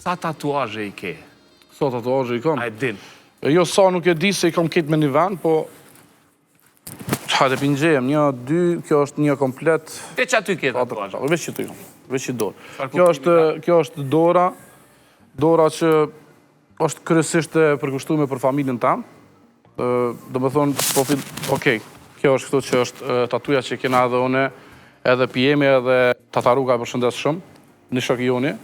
Sa tatuazhe i ke? Sa tatuazhe i kam? A e din? Jo, sa nuk e di se i kam ketë me një vend, po... Hajde pingjem, një, dy, kjo është një komplet... Te që aty ke tatuazhe? Veç që të kam, veç që dorë. Kjo është dora që është kryesisht e përkushtuar për familjen tamë. Do më thonë, okej, kjo është këto që është tatuja që kena edhe une, edhe pijemi edhe tataruka e përshëndes shumë, një shok i joni.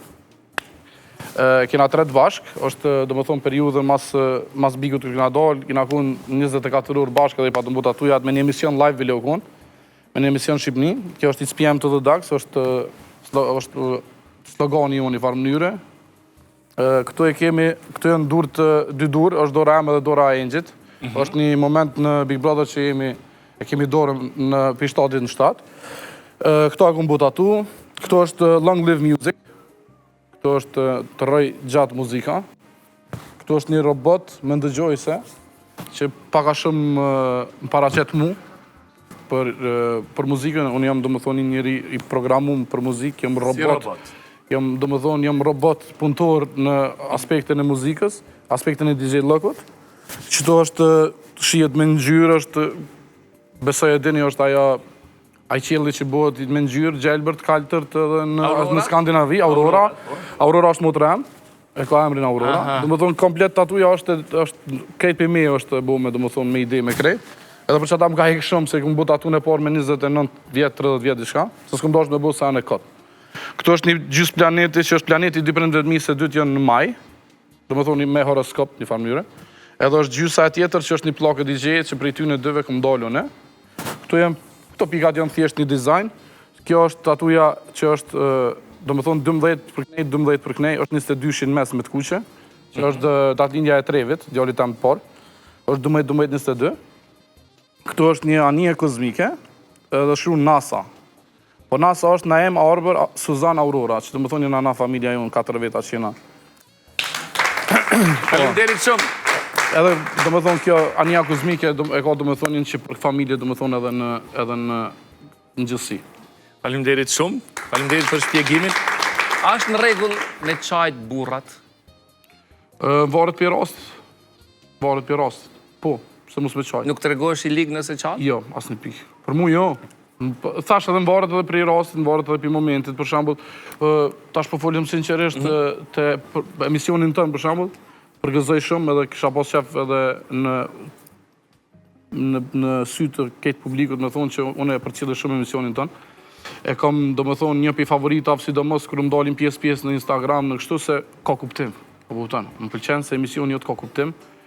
Kena 3 bashk, është do më thonë periudën mas bikut kërë kena dalë, kena kun 24 orë bashk edhe i pa të mbu tatujat me një emision live video kun, me një emision Shqipni, kjo është It's PM to the Ducks, është slogani joni i farë mënyre. Këtu e kemi, këtu janë dy dur, është dora em edhe dora e Engjit. është një moment në Big Brother që e kemi dorën në pishtadit në 7. Këto e këmë tatu, këto është Long Live Music, këto është të rëj gjatë muzika, këto është një robot më ndëgjojse, që paka shumë më paraqet mu për muzikën. Unë jam do më thoni njëri i programum për muzikë, jam robot. Jam do më thonë, jam robot punëtor në aspektin e muzikës, aspektin e DJ Lëkut. Qëto është shijet me ngjyrë, është, besoj e dini, është aja ai qielli që bëhet me ngjyrë, gjelbërt, kaltërt edhe në Skandinavi, Aurora. Aurora është motrem, e ka emrin Aurora. Do më thonë, komplet tatuja është krejt për me është bëme, do më thonë, me ide me krejt. Edhe për që ata më ka hekë shumë, se këmë bu tatu në parë me 29 vjetë, 30 vjetë diçka, se s'këm doshtë me bu sa në këtë. Këto është një gjysë planeti, që është planeti 12.000 se 2 janë në maj, do më thonë me horoskop, një farë mënyre. Edhe është gjysa e tjetër që është një plakë DJ që prej ty në dëve këm dallu ne. Këto pikat janë thjesht një dizajn. Kjo është tatuja që është, do më thonë, 12 për kënej, është 22 mes me të kuqe, që është datlindja e Trevit, djallit tam të parë, është 12-22. Këto është një anije kozmike, edhe shru NASA. Po NASA është Naem Arbor Suzan Aurora, që të më thonë një nana familja jonë, 4 veta që jena. Faleminderit shumë. Edhe, do më thonë, kjo anija kozmike e ka, do më thonë, një që për familje, do më thonë, edhe në gjësi. Faleminderit shumë, faleminderit për shpjegimin. A është në rregull me çajt burrat? Varet për rast. Po, se mos me çaj. Nuk tregohesh i lig nëse çaj? Jo, asnjë pikë. Për mu jo. Thash edhe më varet edhe për rastit, më varet edhe për momentit, për shembull, tash po folim sinqerisht te emisionin tënë, për shembull, përgëzoj shumë edhe kisha pas qef edhe në sy të këtë publikut me thonë që unë e përcjellë shumë emisionin tënë. E kam, do më thonë, një për favoritave, sidomos kërë më dalin pjesë në Instagram, në kështu se ka kuptim. Më pëlqen se emisioni jot ka kuptim.